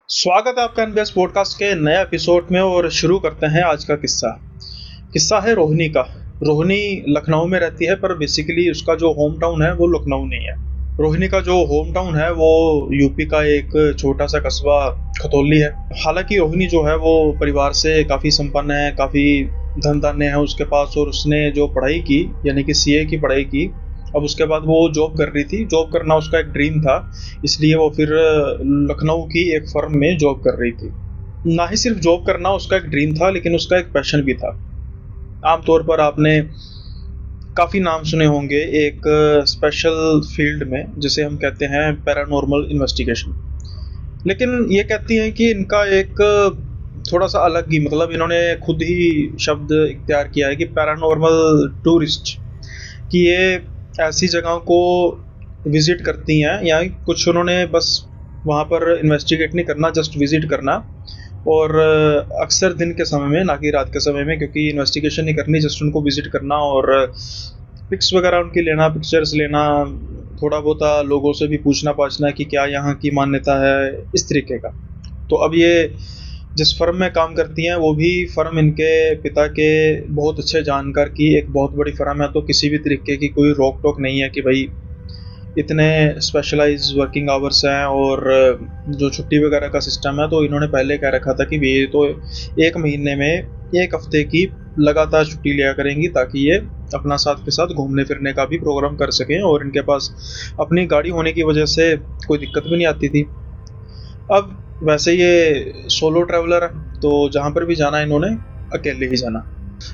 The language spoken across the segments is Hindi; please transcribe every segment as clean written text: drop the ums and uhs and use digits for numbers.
स्वागत है आपका एनबीएस पॉडकास्ट के नए एपिसोड में और शुरू करते हैं आज का किस्सा। किस्सा है रोहिणी का। रोहिणी लखनऊ में रहती है, पर बेसिकली उसका जो होम टाउन है वो लखनऊ नहीं है। रोहिणी का जो होम टाउन है वो यूपी का एक छोटा सा कस्बा खतौली है। हालांकि रोहिणी जो है वो परिवार से काफ़ी संपन्न है, काफ़ी धन धान्य है उसके पास, और उसने जो पढ़ाई की यानी कि सीए की पढ़ाई की। अब उसके बाद वो जॉब कर रही थी, जॉब करना उसका एक ड्रीम था, इसलिए वो फिर लखनऊ की एक फर्म में जॉब कर रही थी। ना ही सिर्फ जॉब करना उसका एक ड्रीम था, लेकिन उसका एक पैशन भी था। आमतौर पर आपने काफ़ी नाम सुने होंगे एक स्पेशल फील्ड में, जिसे हम कहते हैं पैरानॉर्मल इन्वेस्टिगेशन। लेकिन ये कहती हैं कि इनका एक थोड़ा सा अलग ही, मतलब इन्होंने खुद ही शब्द इख्तियार किया है कि पैरानॉर्मल टूरिस्ट, कि ये ऐसी जगहों को विजिट करती हैं, या कुछ उन्होंने बस वहाँ पर इन्वेस्टिगेट नहीं करना, जस्ट विजिट करना। और अक्सर दिन के समय में, ना कि रात के समय में, क्योंकि इन्वेस्टिगेशन नहीं करनी, जस्ट उनको विजिट करना और पिक्स वगैरह उनकी लेना, पिक्चर्स लेना, थोड़ा बहुत लोगों से भी पूछना पाछना कि क्या यहाँ की मान्यता है, इस तरीके का। तो अब ये जिस फर्म में काम करती हैं वो भी फर्म इनके पिता के बहुत अच्छे जानकार की एक बहुत बड़ी फर्म है, तो किसी भी तरीके की कोई रोक टोक नहीं है कि भाई इतने स्पेशलाइज वर्किंग आवर्स हैं और जो छुट्टी वगैरह का सिस्टम है। तो इन्होंने पहले कह रखा था कि ये तो एक महीने में एक हफ्ते की लगातार छुट्टी लिया करेंगी, ताकि ये अपना साथ के साथ घूमने फिरने का भी प्रोग्राम कर सकें, और इनके पास अपनी गाड़ी होने की वजह से कोई दिक्कत भी नहीं आती थी। अब वैसे ये सोलो ट्रैवलर है, तो जहाँ पर भी जाना इन्होंने अकेले ही जाना।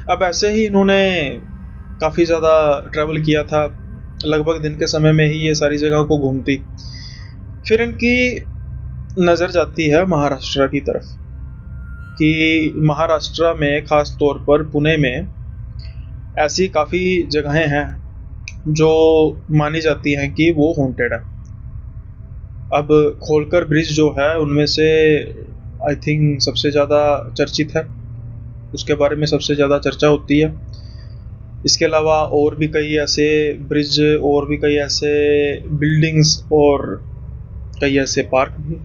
अब ऐसे ही इन्होंने काफ़ी ज़्यादा ट्रैवल किया था, लगभग दिन के समय में ही ये सारी जगहों को घूमती। फिर इनकी नज़र जाती है महाराष्ट्र की तरफ, कि महाराष्ट्र में ख़ास तौर पर पुणे में ऐसी काफ़ी जगहें हैं जो मानी जाती हैं कि वो हॉन्टेड है। अब खोलकर ब्रिज जो है उनमें से आई थिंक सबसे ज़्यादा चर्चित है, उसके बारे में सबसे ज़्यादा चर्चा होती है। इसके अलावा और भी कई ऐसे ब्रिज और भी कई ऐसे बिल्डिंग्स और कई ऐसे पार्क भी।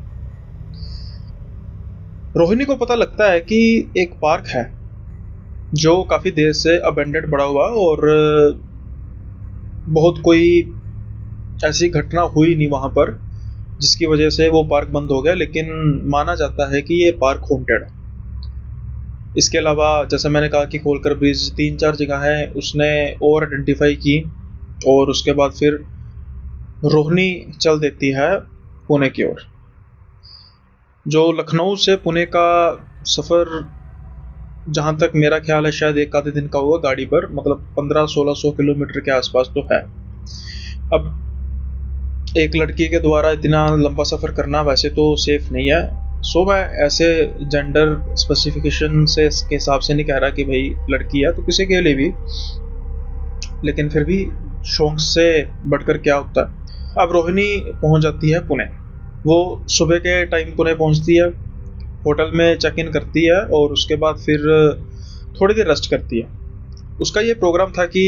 रोहिणी को पता लगता है कि एक पार्क है जो काफ़ी देर से अबेंडेड पड़ा हुआ, और बहुत कोई ऐसी घटना हुई नहीं वहाँ पर जिसकी वजह से वो पार्क बंद हो गया, लेकिन माना जाता है कि ये पार्क हॉन्टेड है। इसके अलावा जैसे मैंने कहा कि खोलकर ब्रिज, 3-4 जगह है उसने और आइडेंटिफाई की, और उसके बाद फिर रोहिणी चल देती है पुणे की ओर। जो लखनऊ से पुणे का सफ़र, जहाँ तक मेरा ख्याल है शायद एक आधे दिन का हुआ गाड़ी पर, मतलब 1500-1600 किलोमीटर के आसपास तो है। अब एक लड़की के द्वारा इतना लंबा सफ़र करना वैसे तो सेफ नहीं है। सो मैं ऐसे जेंडर स्पेसिफिकेशन से के हिसाब से नहीं कह रहा कि भाई लड़की है तो किसी के लिए भी, लेकिन फिर भी शौक से बढ़कर क्या होता है। अब रोहिणी पहुंच जाती है पुणे। वो सुबह के टाइम पुणे पहुंचती है, होटल में चेक इन करती है, और उसके बाद फिर थोड़ी देर रेस्ट करती है। उसका ये प्रोग्राम था कि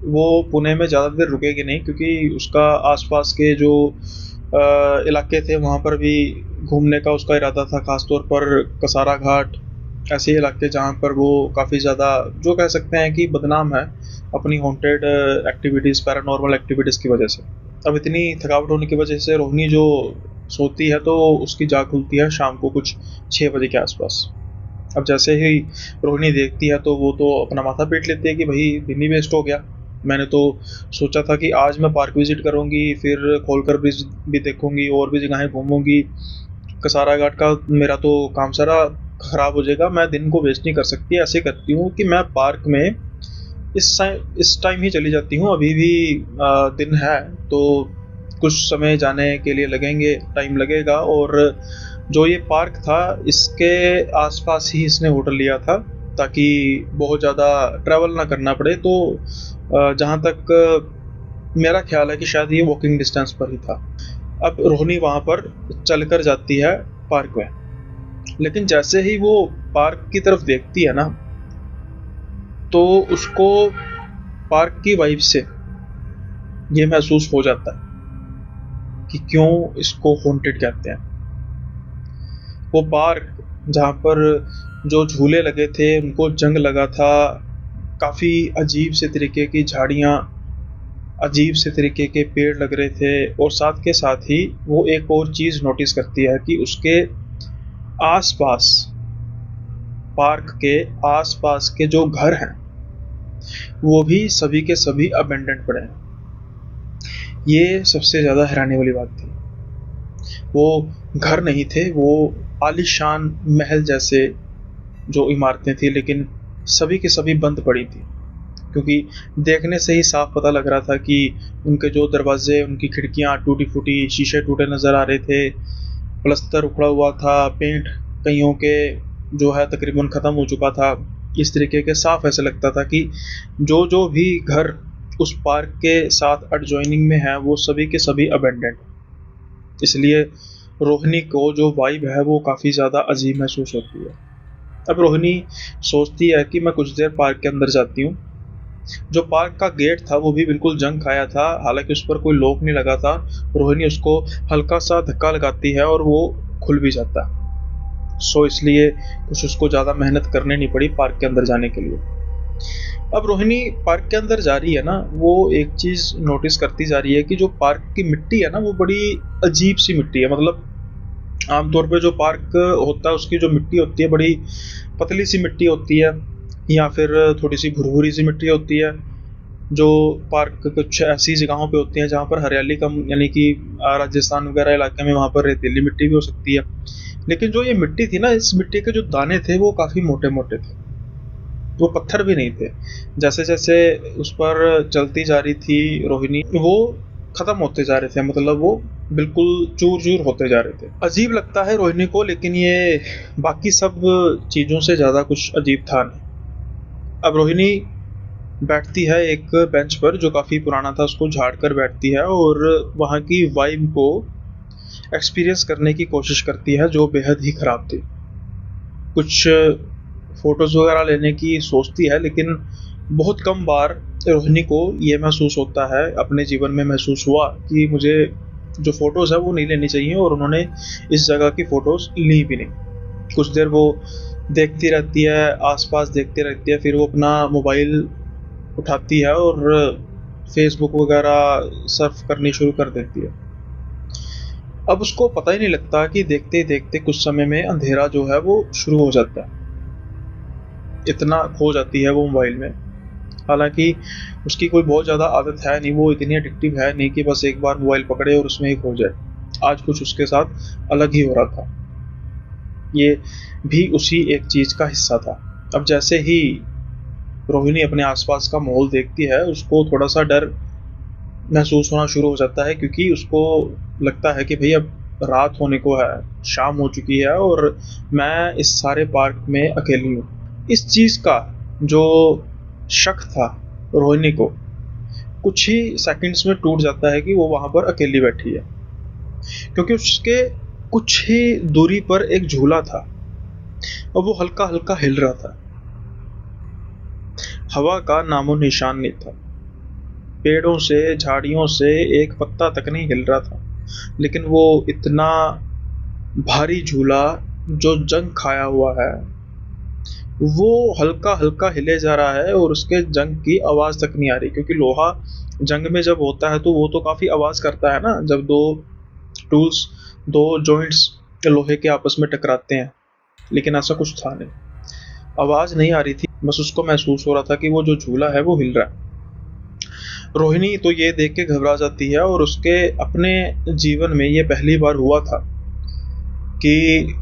वो पुणे में ज़्यादा देर रुकेगी नहीं, क्योंकि उसका आसपास के जो इलाके थे वहाँ पर भी घूमने का उसका इरादा था, ख़ासतौर पर कसारा घाट, ऐसे इलाके जहाँ पर वो काफ़ी ज़्यादा, जो कह सकते हैं कि बदनाम है अपनी हॉन्टेड एक्टिविटीज़, पैरानॉर्मल एक्टिविटीज़ की वजह से। अब इतनी थकावट होने की वजह से रोहिणी जो सोती है तो उसकी जाग खुलती है शाम को कुछ 6 बजे के आसपास। अब जैसे ही रोहिणी देखती है तो वो तो अपना माथा पीट लेती है कि भाई दिन ही वेस्ट हो गया। मैंने तो सोचा था कि आज मैं पार्क विजिट करूंगी, फिर खोलकर ब्रिज भी देखूंगी और भी जगहें घूमूंगी, कसारा घाट का मेरा तो काम सारा खराब हो जाएगा, मैं दिन को वेस्ट नहीं कर सकती। ऐसे करती हूँ कि मैं पार्क में इस टाइम ही चली जाती हूँ, अभी भी दिन है तो कुछ समय जाने के लिए लगेंगे, टाइम लगेगा। और जो ये पार्क था इसके आसपास ही इसने होटल लिया था, ताकि बहुत ज़्यादा ट्रैवल ना करना पड़े। तो जहाँ तक मेरा ख्याल है कि शायद ये वॉकिंग डिस्टेंस पर ही था। अब रोहिणी वहाँ पर चलकर जाती है पार्क में, लेकिन जैसे ही वो पार्क की तरफ देखती है ना, तो उसको पार्क की वाइब से ये महसूस हो जाता है कि क्यों इसको हॉन्टेड कहते हैं। वो पार्क जहाँ पर जो झूले लगे थे उनको जंग लगा था, काफ़ी अजीब से तरीके की झाड़ियाँ, अजीब से तरीके के पेड़ लग रहे थे, और साथ के साथ ही वो एक और चीज़ नोटिस करती है कि उसके आसपास, पार्क के आसपास के जो घर हैं वो भी सभी के सभी अबेंडेंड पड़े हैं। ये सबसे ज़्यादा हैरानी वाली बात थी। वो घर नहीं थे, वो आलीशान महल जैसे जो इमारतें थी, लेकिन सभी की सभी बंद पड़ी थी, क्योंकि देखने से ही साफ पता लग रहा था कि उनके जो दरवाजे, उनकी खिड़कियां टूटी फूटी, शीशे टूटे नज़र आ रहे थे, प्लस्तर उखड़ा हुआ था, पेंट कईयों के जो है तकरीबन ख़त्म हो चुका था। इस तरीके के साफ ऐसे लगता था कि जो जो भी घर उस पार्क के साथ एडजॉइनिंग में है वो सभी के सभी अबेंडेंड। इसलिए रोहिणी को जो वाइब है वो काफ़ी ज़्यादा अजीब महसूस होती है। अब रोहिणी सोचती है कि मैं कुछ देर पार्क के अंदर जाती हूँ। जो पार्क का गेट था वो भी बिल्कुल जंग खाया था, हालांकि उस पर कोई लॉक नहीं लगा था। रोहिणी उसको हल्का सा धक्का लगाती है और वो खुल भी जाता है। इसलिए कुछ उसको ज़्यादा मेहनत करनी नहीं पड़ी पार्क के अंदर जाने के लिए। अब रोहिणी पार्क के अंदर जा रही है ना, वो एक चीज़ नोटिस करती जा रही है कि जो पार्क की मिट्टी है ना वो बड़ी अजीब सी मिट्टी है। मतलब आमतौर पे जो पार्क होता है उसकी जो मिट्टी होती है बड़ी पतली सी मिट्टी होती है, या फिर थोड़ी सी भुरभुरी सी मिट्टी होती है। जो पार्क कुछ ऐसी जगहों पे होती हैं जहाँ पर हरियाली कम, यानी कि राजस्थान वगैरह इलाके में वहाँ पर रेतीली मिट्टी भी हो सकती है। लेकिन जो ये मिट्टी थी ना, इस मिट्टी के जो दाने थे वो काफ़ी मोटे मोटे थे, वो पत्थर भी नहीं थे। जैसे जैसे उस पर चलती जा रही थी रोहिणी, वो खत्म होते जा रहे थे, मतलब वो बिल्कुल चूर चूर होते जा रहे थे। अजीब लगता है रोहिणी को, लेकिन ये बाकी सब चीज़ों से ज़्यादा कुछ अजीब था नहीं। अब रोहिणी बैठती है एक बेंच पर जो काफ़ी पुराना था, उसको झाड़ कर बैठती है और वहाँ की वाइब को एक्सपीरियंस करने की कोशिश करती है जो बेहद ही ख़राब थी। कुछ फ़ोटोज़ वगैरह लेने की सोचती है, लेकिन बहुत कम बार रोहिणी को ये महसूस होता है, अपने जीवन में महसूस हुआ कि मुझे जो फ़ोटोज़ है वो नहीं लेनी चाहिए, और उन्होंने इस जगह की फ़ोटोज़ ली भी नहीं। कुछ देर वो देखती रहती है, आसपास देखती रहती है, फिर वो अपना मोबाइल उठाती है और फेसबुक वगैरह सर्फ करनी शुरू कर देती है। अब उसको पता ही नहीं लगता कि देखते ही देखते कुछ समय में अंधेरा जो है वो शुरू हो जाता है। इतना खो जाती है वो मोबाइल में। हालांकि उसकी कोई बहुत ज़्यादा आदत है नहीं, वो इतनी एडिक्टिव है नहीं कि बस एक बार मोबाइल पकड़े और उसमें ही खो जाए। आज कुछ उसके साथ अलग ही हो रहा था। ये भी उसी एक चीज़ का हिस्सा था। अब जैसे ही रोहिणी अपने आसपास का माहौल देखती है, उसको थोड़ा सा डर महसूस होना शुरू हो जाता है, क्योंकि उसको लगता है कि भाई अब रात होने को है, शाम हो चुकी है और मैं इस सारे पार्क में अकेली हूँ। इस चीज़ का जो शक था रोहिणी को कुछ ही सेकंड्स में टूट जाता है कि वो वहाँ पर अकेली बैठी है, क्योंकि उसके कुछ ही दूरी पर एक झूला था और वो हल्का हल्का हिल रहा था। हवा का नामो निशान नहीं था, पेड़ों से, झाड़ियों से एक पत्ता तक नहीं हिल रहा था। लेकिन वो इतना भारी झूला जो जंग खाया हुआ है, वो हल्का हल्का हिले जा रहा है और उसके जंग की आवाज़ तक नहीं आ रही, क्योंकि लोहा जंग में जब होता है तो वो तो काफ़ी आवाज़ करता है ना, जब दो टूल्स, दो जॉइंट्स लोहे के आपस में टकराते हैं। लेकिन ऐसा कुछ था नहीं, आवाज़ नहीं आ रही थी, बस उसको महसूस हो रहा था कि वो जो झूला है वो हिल रहा है। रोहिणी तो ये देख के घबरा जाती है, और उसके अपने जीवन में ये पहली बार हुआ था कि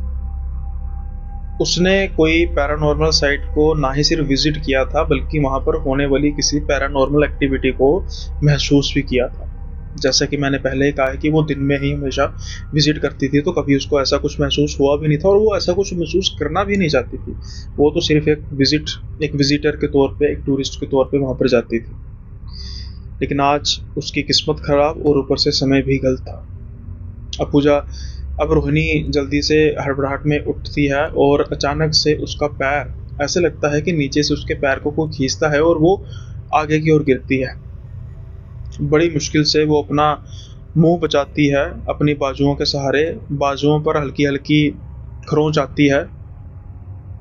उसने कोई पैरानॉर्मल साइट को ना ही सिर्फ विजिट किया था, बल्कि वहाँ पर होने वाली किसी पैरानॉर्मल एक्टिविटी को महसूस भी किया था। जैसा कि मैंने पहले ही कहा है कि वो दिन में ही हमेशा विजिट करती थी, तो कभी उसको ऐसा कुछ महसूस हुआ भी नहीं था, और वो ऐसा कुछ महसूस करना भी नहीं चाहती थी। वो तो सिर्फ एक विजिटर के तौर पे, एक टूरिस्ट के तौर पे वहाँ पर जाती थी। लेकिन आज उसकी किस्मत खराब और ऊपर से समय भी गलत था। अब रोहिणी जल्दी से हड़बड़ाहट में उठती है और अचानक से उसका पैर, ऐसे लगता है कि नीचे से उसके पैर को कोई खींचता है और वो आगे की ओर गिरती है। बड़ी मुश्किल से वो अपना मुंह बचाती है अपनी बाजुओं के सहारे, बाजुओं पर हल्की हल्की खरोंच आती है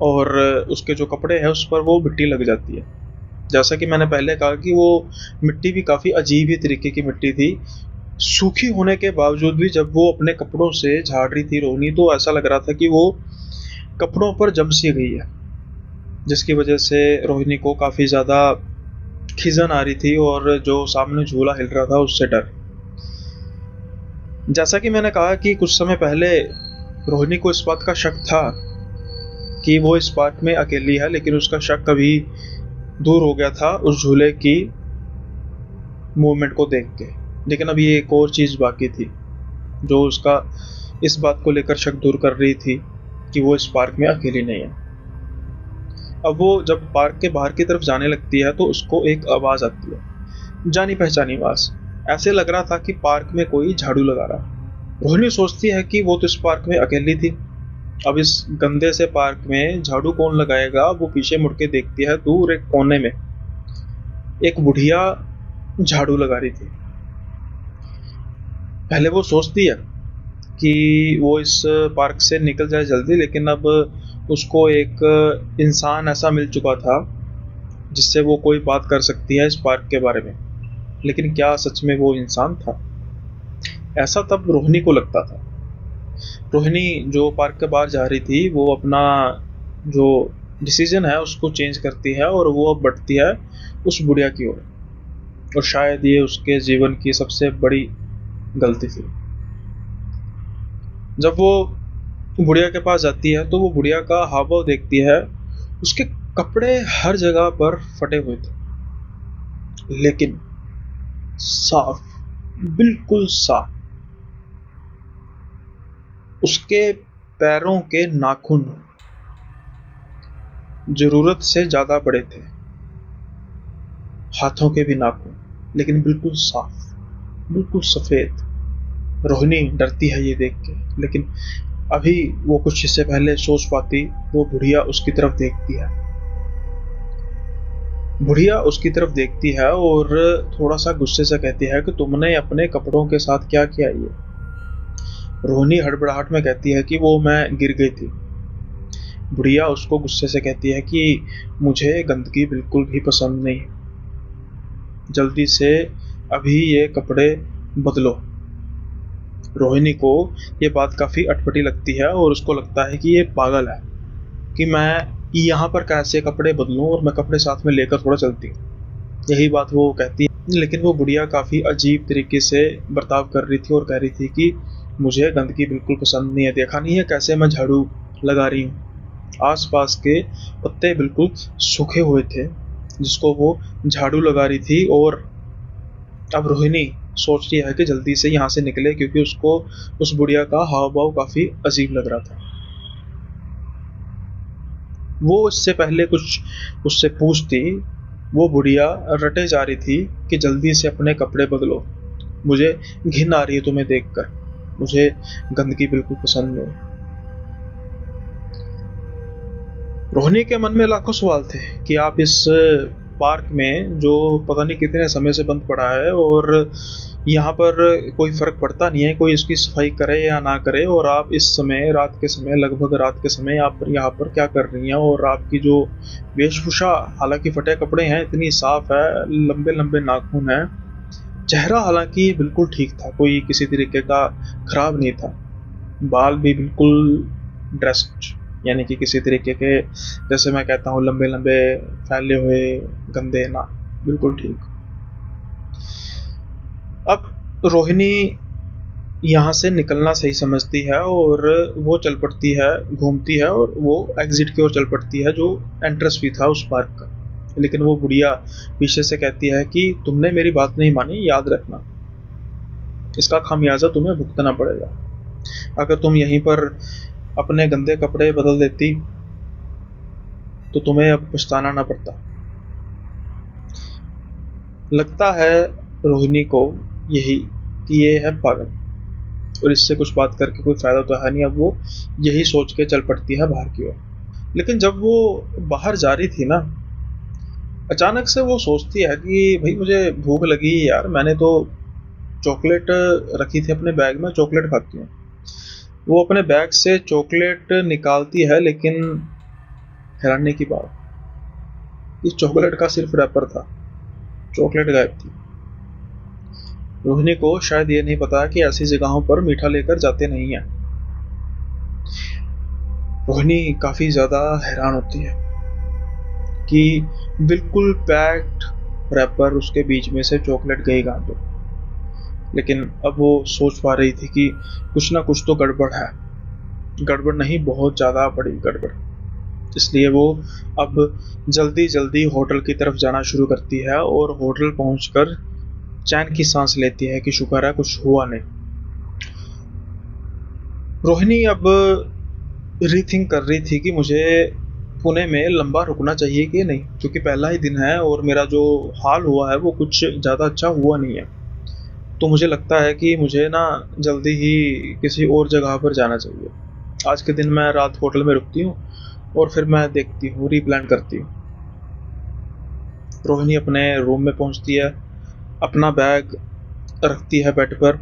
और उसके जो कपड़े हैं उस पर वो मिट्टी लग जाती है। जैसा कि मैंने पहले कहा कि वो मिट्टी भी काफ़ी अजीब ही तरीके की मिट्टी थी। सूखी होने के बावजूद भी जब वो अपने कपड़ों से झाड़ रही थी रोहिणी, तो ऐसा लग रहा था कि वो कपड़ों पर जम सी गई है, जिसकी वजह से रोहिणी को काफ़ी ज़्यादा खिजन आ रही थी और जो सामने झूला हिल रहा था उससे डर। जैसा कि मैंने कहा कि कुछ समय पहले रोहिणी को इस बात का शक था कि वो इस पार्क में अकेली है, लेकिन उसका शक कभी दूर हो गया था उस झूले की मूवमेंट को देख के। लेकिन अब ये एक और चीज़ बाकी थी जो उसका इस बात को लेकर शक दूर कर रही थी कि वो इस पार्क में अकेली नहीं है। अब वो जब पार्क के बाहर की तरफ जाने लगती है तो उसको एक आवाज़ आती है, जानी पहचानी आवाज़। ऐसे लग रहा था कि पार्क में कोई झाड़ू लगा रहा। रोहिणी सोचती है कि वो तो इस पार्क में अकेली थी, अब इस गंदे से पार्क में झाड़ू कौन लगाएगा। वो पीछे मुड़ के देखती है, दूर एक कोने में एक बुढ़िया झाड़ू लगा रही थी। पहले वो सोचती है कि वो इस पार्क से निकल जाए जल्दी, लेकिन अब उसको एक इंसान ऐसा मिल चुका था जिससे वो कोई बात कर सकती है इस पार्क के बारे में। लेकिन क्या सच में वो इंसान था? ऐसा तब रोहिणी को लगता था। रोहिणी जो पार्क के बाहर जा रही थी वो अपना जो डिसीजन है उसको चेंज करती है और वो अब बढ़ती है उस बुढ़िया की ओर। और शायद ये उसके जीवन की सबसे बड़ी गलती थी। जब वो बुढ़िया के पास जाती है तो वो बुढ़िया का हाव भाव देखती है। उसके कपड़े हर जगह पर फटे हुए थे, लेकिन साफ, बिल्कुल साफ। उसके पैरों के नाखून जरूरत से ज्यादा बड़े थे, हाथों के भी नाखून, लेकिन बिल्कुल साफ, बिल्कुल सफेद। रोहिणी डरती है ये देख के, लेकिन अभी वो कुछ इससे पहले सोच पाती वो बुढ़िया उसकी तरफ देखती है। बुढ़िया उसकी तरफ देखती है और थोड़ा सा गुस्से से कहती है कि तुमने अपने कपड़ों के साथ क्या किया ये। रोहिणी हड़बड़ाहट में कहती है कि वो मैं गिर गई थी। बुढ़िया उसको गुस्से से कहती है कि मुझे गंदगी बिल्कुल भी पसंद नहीं, जल्दी से अभी ये कपड़े बदलो। रोहिणी को ये बात काफ़ी अटपटी लगती है और उसको लगता है कि ये पागल है कि मैं यहाँ पर कैसे कपड़े बदलूं और मैं कपड़े साथ में लेकर थोड़ा चलती हूँ। यही बात वो कहती है। लेकिन वो बुढ़िया काफ़ी अजीब तरीके से बर्ताव कर रही थी और कह रही थी कि मुझे गंदगी बिल्कुल पसंद नहीं है, देखा नहीं है कैसे मैं झाड़ू लगा रही हूँ। आसपास के पत्ते बिल्कुल सूखे हुए थे जिसको वो झाड़ू लगा रही थी। और अब रोहिणी सोच रही है कि जल्दी से यहाँ से निकले, क्योंकि उसको उस बुढ़िया का हाव भाव काफ़ी अजीब लग रहा था। वो इससे पहले कुछ उससे पूछती, वो बुढ़िया रटे जा रही थी कि जल्दी से अपने कपड़े बदलो, मुझे घिन आ रही है तुम्हें देखकर, मुझे गंदगी बिल्कुल पसंद नहीं। रोहिणी के मन में लाखों सवाल थे कि आप इस पार्क में जो पता नहीं कितने समय से बंद पड़ा है और यहाँ पर कोई फर्क पड़ता नहीं है, कोई इसकी सफाई करे या ना करे, और आप इस समय रात के समय, लगभग रात के समय आप यहाँ पर क्या कर रही हैं। और आपकी जो वेशभूषा, हालांकि फटे कपड़े हैं, इतनी साफ है, लंबे लंबे नाखून हैं, चेहरा हालांकि बिल्कुल ठीक था, कोई किसी तरीके का खराब नहीं था, बाल भी बिल्कुल ड्रेस्ड, यानी कि किसी तरीके के, जैसे मैं कहता हूँ, लंबे लंबे फैले हुए गंदे ना, बिल्कुल ठीक। अब रोहिणी यहाँ से निकलना सही समझती है और वो चल पड़ती है, घूमती है और वो एग्जिट की ओर चल पड़ती है जो एंट्रेंस भी था उस पार्क का। लेकिन वो बुढ़िया पीछे से कहती है कि तुमने मेरी बात नहीं मानी, याद रखना इसका खामियाजा तुम्हें भुगतना पड़ेगा। अगर तुम यहीं पर अपने गंदे कपड़े बदल देती तो तुम्हें अब पछताना ना पड़ता। लगता है रोहिणी को यही कि ये है पागल और इससे कुछ बात करके कोई फायदा तो है नहीं। अब वो यही सोच के चल पड़ती है बाहर की ओर। लेकिन जब वो बाहर जा रही थी ना, अचानक से वो सोचती है कि भाई मुझे भूख लगी यार, मैंने तो चॉकलेट रखी थी अपने बैग में, चॉकलेट खाती हूँ। वो अपने बैग से चॉकलेट निकालती है, लेकिन हैरानी की बात, इस चॉकलेट का सिर्फ रैपर था, चॉकलेट गायब थी। रोहिणी को शायद ये नहीं पता कि ऐसी जगहों पर मीठा लेकर जाते नहीं हैं। रोहिणी काफी ज्यादा हैरान होती है कि बिल्कुल पैक्ड रैपर, उसके बीच में से चॉकलेट गई कहाँ पे। लेकिन अब वो सोच पा रही थी कि कुछ ना कुछ तो गड़बड़ है, गड़बड़ नहीं, बहुत ज़्यादा बड़ी गड़बड़। इसलिए वो अब जल्दी जल्दी होटल की तरफ जाना शुरू करती है और होटल पहुंचकर चैन की सांस लेती है कि शुक्र है कुछ हुआ नहीं। रोहिणी अब रीथिंक कर रही थी कि मुझे पुणे में लंबा रुकना चाहिए कि नहीं, क्योंकि पहला ही दिन है और मेरा जो हाल हुआ है वो कुछ ज़्यादा अच्छा हुआ नहीं है। तो मुझे लगता है कि मुझे ना जल्दी ही किसी और जगह पर जाना चाहिए। आज के दिन मैं रात होटल में रुकती हूँ और फिर मैं देखती हूँ, रीप्लान करती हूँ। रोहिणी अपने रूम में पहुंचती है, अपना बैग रखती है बेड पर,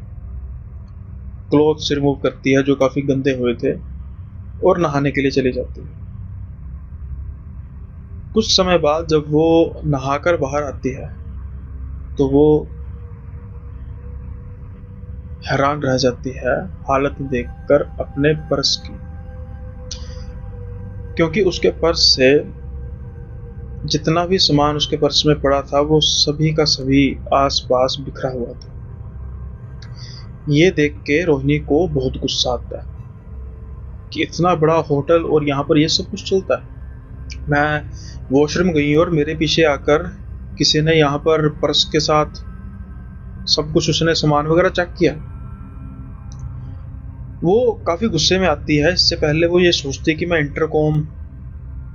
क्लोथ्स रिमूव करती है जो काफ़ी गंदे हुए थे, और नहाने के लिए चली जाती है। कुछ समय बाद जब वो नहाकर बाहर आती है तो वो हैरान रह जाती है हालत देखकर अपने पर्स की, क्योंकि उसके पर्स से जितना भी सामान उसके पर्स में पड़ा था वो सभी का सभी आस-पास बिखरा हुआ था। ये देख के रोहिणी को बहुत गुस्सा आता है कि इतना बड़ा होटल और यहाँ पर ये सब कुछ चलता है। मैं वॉशरूम गई और मेरे पीछे आकर किसी ने यहाँ पर पर्स के साथ सब कुछ, उसने सामान वगैरह चेक किया। वो काफ़ी गुस्से में आती है। इससे पहले वो ये सोचती कि मैं इंटरकॉम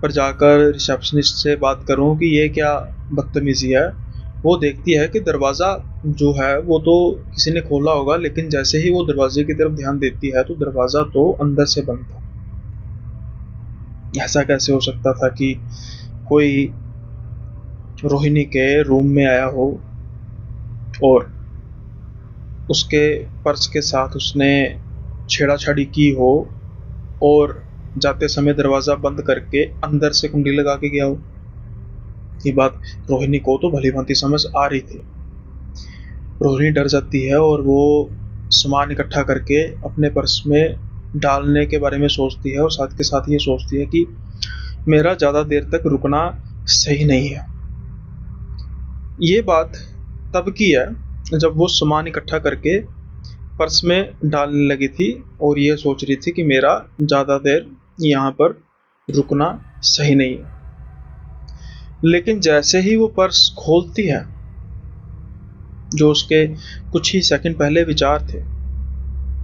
पर जाकर रिसेप्शनिस्ट से बात करूं कि ये क्या बदतमीजी है। वो देखती है कि दरवाज़ा जो है वो तो किसी ने खोला होगा, लेकिन जैसे ही वो दरवाजे की तरफ ध्यान देती है तो दरवाज़ा तो अंदर से बंद था। ऐसा कैसे हो सकता था कि कोई रोहिणी के रूम में आया हो और उसके पर्स के साथ उसने छेड़ाछाड़ी की हो और जाते समय दरवाज़ा बंद करके अंदर से कुंडी लगा के गया हो। ये बात रोहिणी को तो भली भांति समझ आ रही थी। रोहिणी डर जाती है और वो सामान इकट्ठा करके अपने पर्स में डालने के बारे में सोचती है और साथ के साथ ये सोचती है कि मेरा ज़्यादा देर तक रुकना सही नहीं है। ये बात तब की है जब वो सामान इकट्ठा करके पर्स में डालने लगी थी और ये सोच रही थी कि मेरा ज़्यादा देर यहाँ पर रुकना सही नहीं है। लेकिन जैसे ही वो पर्स खोलती है, जो उसके कुछ ही सेकंड पहले विचार थे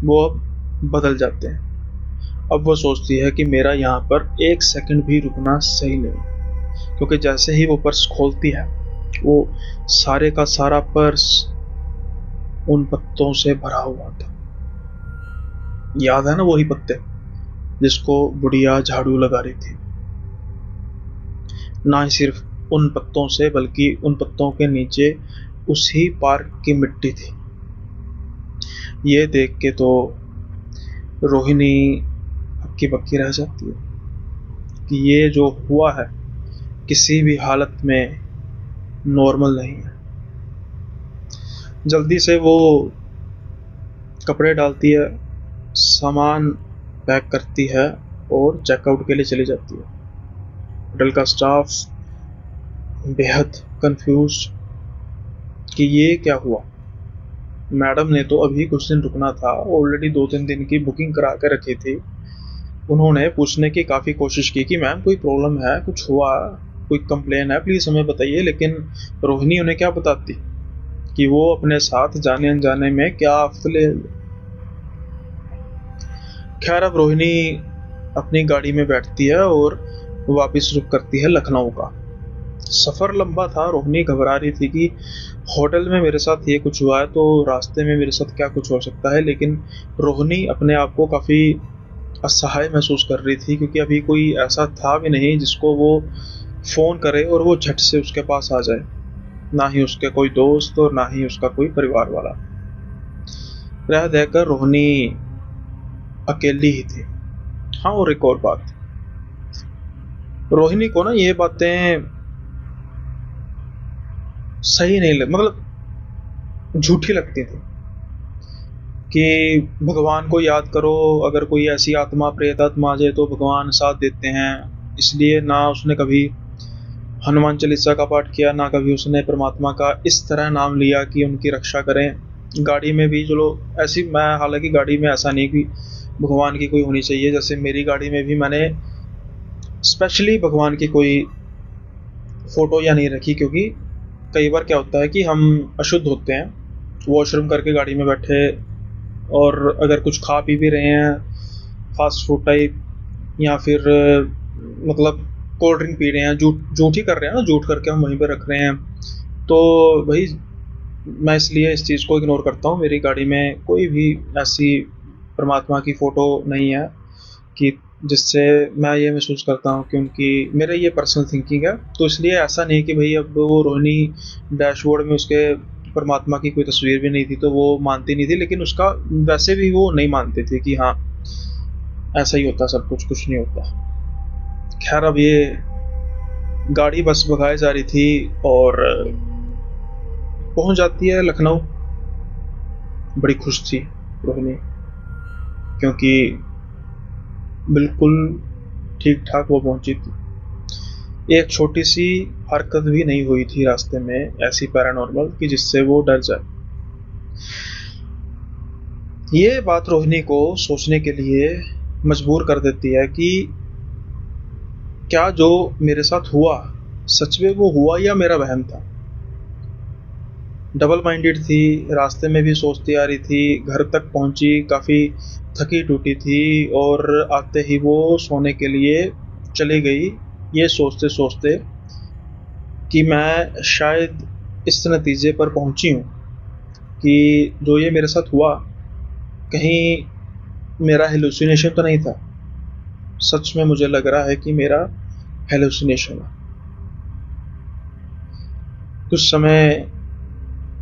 वो अब बदल जाते हैं। अब वो सोचती है कि मेरा यहाँ पर एक सेकंड भी रुकना सही नहीं, क्योंकि जैसे ही वो पर्स खोलती है वो सारे का सारा पर्स उन पत्तों से भरा हुआ था। याद है ना वही पत्ते जिसको बुढ़िया झाड़ू लगा रही थी। ना ही सिर्फ उन पत्तों से बल्कि उन पत्तों के नीचे उसी पार्क की मिट्टी थी। ये देख के तो रोहिणी हक्की बक्की रह जाती है कि ये जो हुआ है किसी भी हालत में नॉर्मल नहीं है। जल्दी से वो कपड़े डालती है, सामान पैक करती है और चेकआउट के लिए चली जाती है। होटल का स्टाफ बेहद कंफ्यूज कि ये क्या हुआ। मैडम ने तो अभी कुछ दिन रुकना था, ऑलरेडी 2-3 दिन की बुकिंग करा के रखी थी। उन्होंने पूछने की काफ़ी कोशिश की कि मैम कोई प्रॉब्लम है, कुछ हुआ, कोई कंप्लेन है, प्लीज़ हमें बताइए। लेकिन रोहिणी उन्हें क्या बताती कि वो अपने साथ जाने अनजाने में क्या आफत ले। खैर अब रोहिणी अपनी गाड़ी में बैठती है और वापस रुख करती है लखनऊ का। सफ़र लंबा था, रोहिणी घबरा रही थी कि होटल में मेरे साथ ये कुछ हुआ है तो रास्ते में मेरे साथ क्या कुछ हो सकता है। लेकिन रोहिणी अपने आप को काफ़ी असहाय महसूस कर रही थी, क्योंकि अभी कोई ऐसा था भी नहीं जिसको वो फ़ोन करे और वो झट से उसके पास आ जाए। ना ही उसके कोई दोस्त और ना ही उसका कोई परिवार वाला। रह देकर रोहिणी अकेली ही थी। हाँ, और एक और बात, रोहिणी को ना ये बातें सही नहीं लग मतलब झूठी लगती थी कि भगवान को याद करो, अगर कोई ऐसी आत्मा प्रेत आत्मा आ जाए तो भगवान साथ देते हैं। इसलिए ना उसने कभी हनुमान चालीसा का पाठ किया, ना कभी उसने परमात्मा का इस तरह नाम लिया कि उनकी रक्षा करें। गाड़ी में भी चलो ऐसी, मैं हालांकि गाड़ी में ऐसा नहीं कि भगवान की कोई होनी चाहिए, जैसे मेरी गाड़ी में भी मैंने स्पेशली भगवान की कोई फोटो या नहीं रखी, क्योंकि कई बार क्या होता है कि हम अशुद्ध होते हैं, वॉशरूम करके गाड़ी में बैठे, और अगर कुछ खा पी भी रहे हैं फास्ट फूड टाइप, या फिर मतलब कोल्ड ड्रिंक पी रहे हैं, झूठ ही कर रहे हैं ना, झूठ करके हम वहीं पे रख रहे हैं, तो भाई मैं इसलिए इस चीज़ को इग्नोर करता हूँ। मेरी गाड़ी में कोई भी ऐसी परमात्मा की फ़ोटो नहीं है कि जिससे मैं ये महसूस करता हूँ कि उनकी, मेरा ये पर्सनल थिंकिंग है। तो इसलिए ऐसा नहीं कि भाई अब वो रोहिणी डैशबोर्ड में उसके परमात्मा की कोई तस्वीर भी नहीं थी तो वो मानती नहीं थी, लेकिन उसका वैसे भी वो नहीं मानते थे कि हाँ ऐसा ही होता सब कुछ नहीं होता। खैर, अब ये गाड़ी बस भगाई जा रही थी और पहुंच जाती है लखनऊ। बड़ी खुश थी रोहिणी, क्योंकि बिल्कुल ठीक ठाक वो पहुंची थी। एक छोटी सी हरकत भी नहीं हुई थी रास्ते में ऐसी पैरानॉर्मल कि जिससे वो डर जाए। ये बात रोहिणी को सोचने के लिए मजबूर कर देती है कि क्या जो मेरे साथ हुआ सच में वो हुआ या मेरा वहम था। डबल माइंडेड थी, रास्ते में भी सोचती आ रही थी, घर तक पहुंची काफ़ी थकी टूटी थी, और आते ही वो सोने के लिए चली गई, ये सोचते सोचते कि मैं शायद इस नतीजे पर पहुंची हूँ कि जो ये मेरे साथ हुआ कहीं मेरा हेलुसिनेशन तो नहीं था। सच में मुझे लग रहा है कि मेरा हेलुसिनेशन है। कुछ समय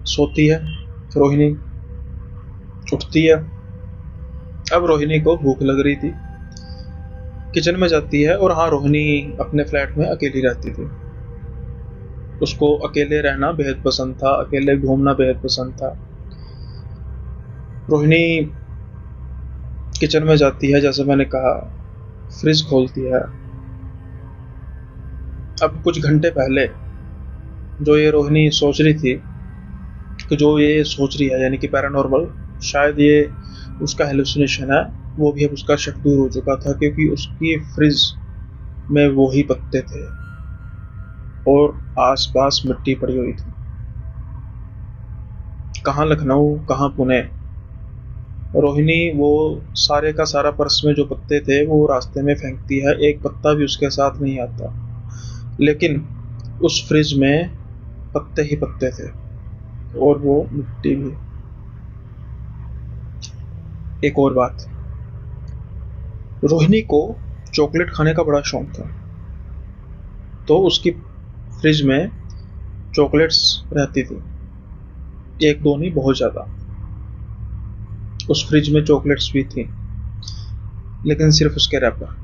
सोती है रोहिणी, उठती है। अब रोहिणी को भूख लग रही थी, किचन में जाती है, और हाँ, रोहिणी अपने फ्लैट में अकेली रहती थी। उसको अकेले रहना बेहद पसंद था, अकेले घूमना बेहद पसंद था। रोहिणी किचन में जाती है, जैसे मैंने कहा, फ्रिज खोलती है। अब कुछ घंटे पहले जो ये रोहिणी सोच रही थी, कि जो ये सोच रही है यानी कि पैरानॉर्मल, शायद ये उसका हेलुसिनेशन है, वो भी अब उसका शक दूर हो चुका था, क्योंकि उसकी फ्रिज में वही पत्ते थे और आसपास मिट्टी पड़ी हुई थी। कहाँ लखनऊ, कहाँ पुणे। रोहिणी वो सारे का सारा पर्स में जो पत्ते थे वो रास्ते में फेंकती है, एक पत्ता भी उसके साथ नहीं आता, लेकिन उस फ्रिज में पत्ते ही पत्ते थे और वो मिट्टी भी। एक और बात, रोहिणी को चॉकलेट खाने का बड़ा शौक था, तो उसकी फ्रिज में चॉकलेट्स रहती थी, एक दो नहीं, बहुत ज़्यादा। उस फ्रिज में चॉकलेट्स भी थी, लेकिन सिर्फ उसके रैपर।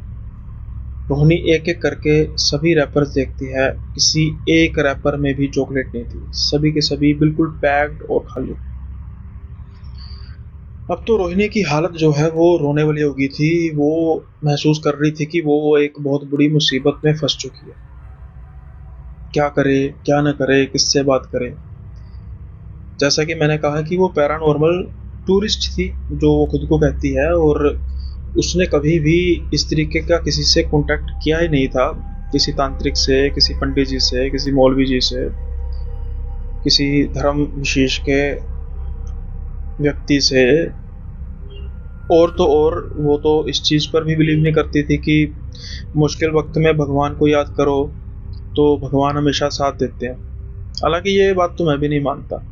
रोहिणी एक एक करके सभी रैपर्स देखती है, किसी एक रैपर में भी चॉकलेट नहीं थी, सभी के सभी बिल्कुल पैक्ड और खाली। अब तो रोहिणी की हालत जो है वो रोने वाली हो गई थी। वो महसूस कर रही थी कि वो एक बहुत बड़ी मुसीबत में फंस चुकी है। क्या करे, क्या न करे, किससे बात करे। जैसा कि मैंने कहा कि वो पैरानॉर्मल टूरिस्ट थी, जो वो खुद को कहती है, और उसने कभी भी इस तरीके का किसी से कांटेक्ट किया ही नहीं था, किसी तांत्रिक से, किसी पंडित जी से, किसी मौलवी जी से, किसी धर्म विशेष के व्यक्ति से। और तो और वो तो इस चीज़ पर भी बिलीव नहीं करती थी कि मुश्किल वक्त में भगवान को याद करो तो भगवान हमेशा साथ देते हैं। हालांकि ये बात तो मैं भी नहीं मानता,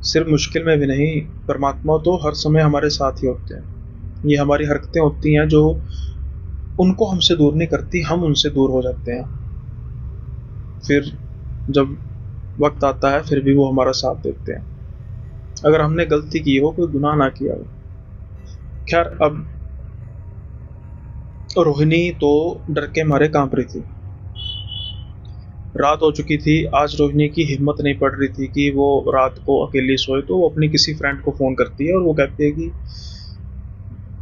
सिर्फ मुश्किल में भी नहीं, परमात्मा तो हर समय हमारे साथ ही होते हैं। ये हमारी हरकतें होती हैं जो उनको हमसे दूर नहीं करती, हम उनसे दूर हो जाते हैं। फिर जब वक्त आता है फिर भी वो हमारा साथ देते हैं, अगर हमने गलती की हो, कोई गुनाह ना किया हो। खैर, अब रोहिणी तो डर के मारे कांप रही थी। रात हो चुकी थी। आज रोहिणी की हिम्मत नहीं पड़ रही थी कि वो रात को अकेली सोए, तो वो अपनी किसी फ्रेंड को फ़ोन करती है और वो कहती है कि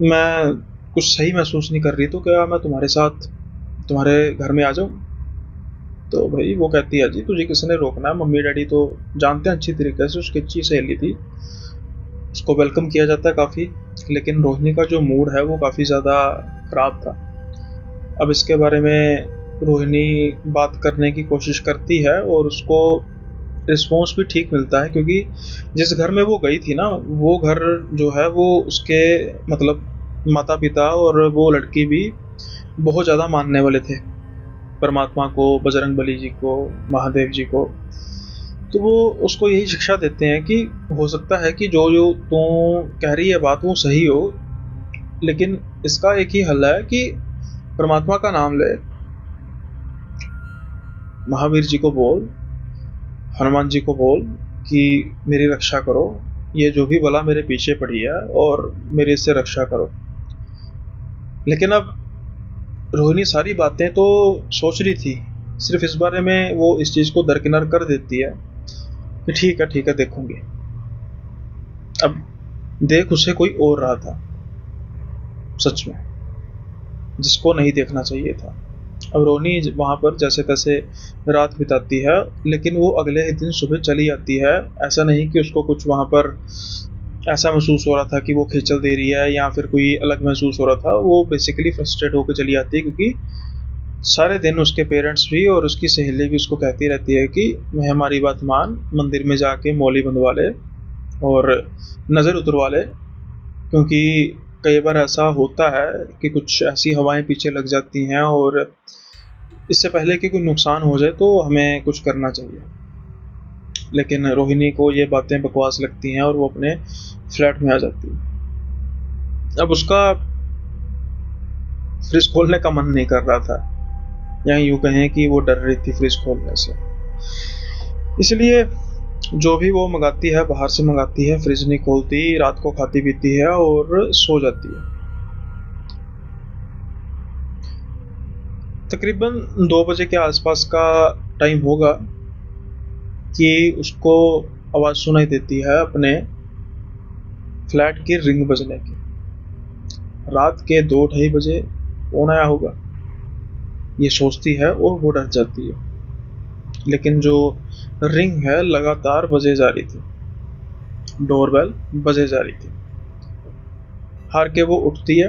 मैं कुछ सही महसूस नहीं कर रही, तो क्या मैं तुम्हारे साथ तुम्हारे घर में आ जाऊँ? तो भाई वो कहती है, जी तुझे किसने रोकना है, मम्मी डैडी तो जानते हैं अच्छी तरीके से, उसकी अच्छी सहेली थी, उसको वेलकम किया जाता है काफ़ी। लेकिन रोहिणी का जो मूड है वो काफ़ी ज़्यादा ख़राब था। अब इसके बारे में रोहिणी बात करने की कोशिश करती है और उसको रिस्पॉन्स भी ठीक मिलता है, क्योंकि जिस घर में वो गई थी ना, वो घर जो है वो उसके मतलब माता पिता और वो लड़की भी बहुत ज़्यादा मानने वाले थे परमात्मा को, बजरंग बली जी को, महादेव जी को। तो वो उसको यही शिक्षा देते हैं कि हो सकता है कि जो जो तू कह रही है बात वो सही हो, लेकिन इसका एक ही हल है कि परमात्मा का नाम ले, महावीर जी को बोल, हनुमान जी को बोल कि मेरी रक्षा करो, ये जो भी बला मेरे पीछे पड़ी है और मेरी इससे रक्षा करो। लेकिन अब रोहिणी सारी बातें तो सोच रही थी, सिर्फ इस बारे में वो इस चीज़ को दरकिनार कर देती है कि ठीक है देखूंगी। अब देख उसे कोई और रहा था सच में, जिसको नहीं देखना चाहिए था। अब रोहिणी वहाँ पर जैसे तैसे रात बिताती है, लेकिन वो अगले ही दिन सुबह चली आती है। ऐसा नहीं कि उसको कुछ वहाँ पर ऐसा महसूस हो रहा था कि वो खींचल दे रही है या फिर कोई अलग महसूस हो रहा था। वो बेसिकली फ्रस्ट्रेट होकर चली आती है, क्योंकि सारे दिन उसके पेरेंट्स भी और उसकी सहेली भी उसको कहती रहती है कि वह हमारी बात मान, मंदिर में जाके मौली बंधवा ले और नज़र उतरवा ले, क्योंकि कई बार ऐसा होता है कि कुछ ऐसी हवाएं पीछे लग जाती हैं और इससे पहले कि कोई नुकसान हो जाए तो हमें कुछ करना चाहिए। लेकिन रोहिणी को ये बातें बकवास लगती हैं और वो अपने फ्लैट में आ जाती है। अब उसका फ्रिज खोलने का मन नहीं कर रहा था, या यूँ कहें कि वो डर रही थी फ्रिज खोलने से। इसलिए जो भी वो मंगाती है बाहर से मंगाती है, फ्रिज नहीं खोलती, रात को खाती पीती है और सो जाती है। तकरीबन 2 बजे के आसपास का टाइम होगा कि उसको आवाज़ सुनाई देती है अपने फ्लैट की रिंग बजने की। रात के 2-2:30 बजे कौन आया होगा, ये सोचती है और वो डर जाती है। लेकिन जो रिंग है लगातार बजे जा रही थी, डोरबेल बजे जा रही थी। हार के वो उठती है,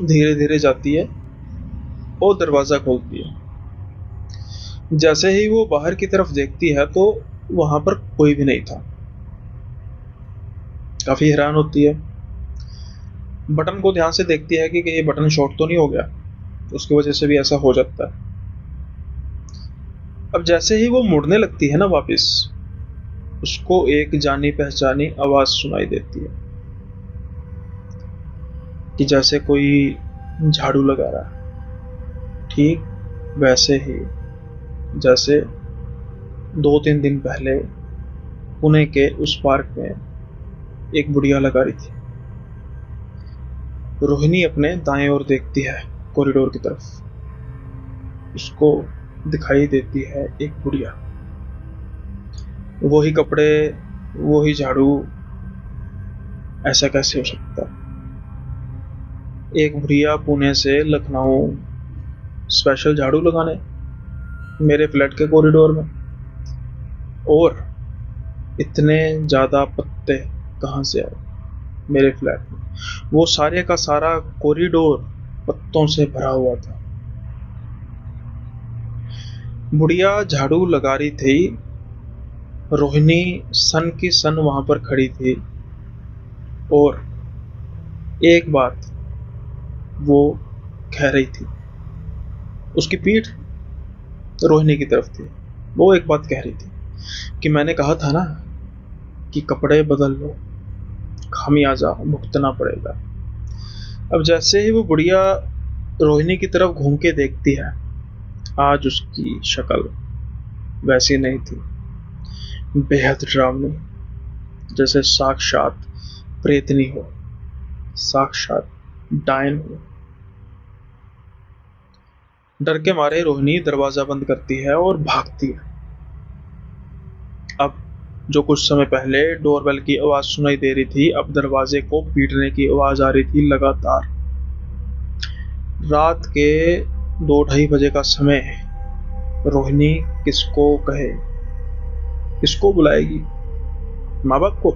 धीरे धीरे जाती है और दरवाज़ा खोलती है। जैसे ही वो बाहर की तरफ देखती है तो वहां पर कोई भी नहीं था। काफी हैरान होती है, बटन को ध्यान से देखती है कि ये बटन शॉर्ट तो नहीं हो गया, उसकी वजह से भी ऐसा हो जाता है। अब जैसे ही वो मुड़ने लगती है ना वापस, उसको एक जानी पहचानी आवाज सुनाई देती है कि जैसे कोई झाड़ू लगा रहा है। ठीक वैसे ही जैसे 2-3 दिन पहले पुणे के उस पार्क में एक बुढ़िया लगा रही थी। रोहिणी अपने दाएं ओर देखती है कॉरिडोर की तरफ, उसको दिखाई देती है एक बुढ़िया, वही कपड़े, वही झाड़ू। ऐसा कैसे हो सकता है? एक बुढ़िया पुणे से लखनऊ स्पेशल झाड़ू लगाने मेरे फ्लैट के कॉरिडोर में, और इतने ज़्यादा पत्ते कहाँ से आए मेरे फ्लैट में? वो सारे का सारा कॉरिडोर पत्तों से भरा हुआ था। बुढ़िया झाड़ू लगा रही थी, रोहिणी सन की सन वहां पर खड़ी थी, और एक बात वो कह रही थी। उसकी पीठ रोहिणी की तरफ थी। वो एक बात कह रही थी कि मैंने कहा था ना कि कपड़े बदल लो, खामियाजा भुगतना पड़ेगा। अब जैसे ही वो बुढ़िया रोहिणी की तरफ घूम के देखती है, आज उसकी शक्ल वैसी नहीं थी, बेहद डरावनी, जैसे साक्षात प्रेतनी हो, साक्षात डायन हो। डर के मारे रोहिणी दरवाजा बंद करती है और भागती है। अब जो कुछ समय पहले डोरबेल की आवाज सुनाई दे रही थी, अब दरवाजे को पीटने की आवाज आ रही थी लगातार। रात के 2-2:30 बजे का समय है। रोहिणी किसको कहे, किसको बुलाएगी? माँ बाप को?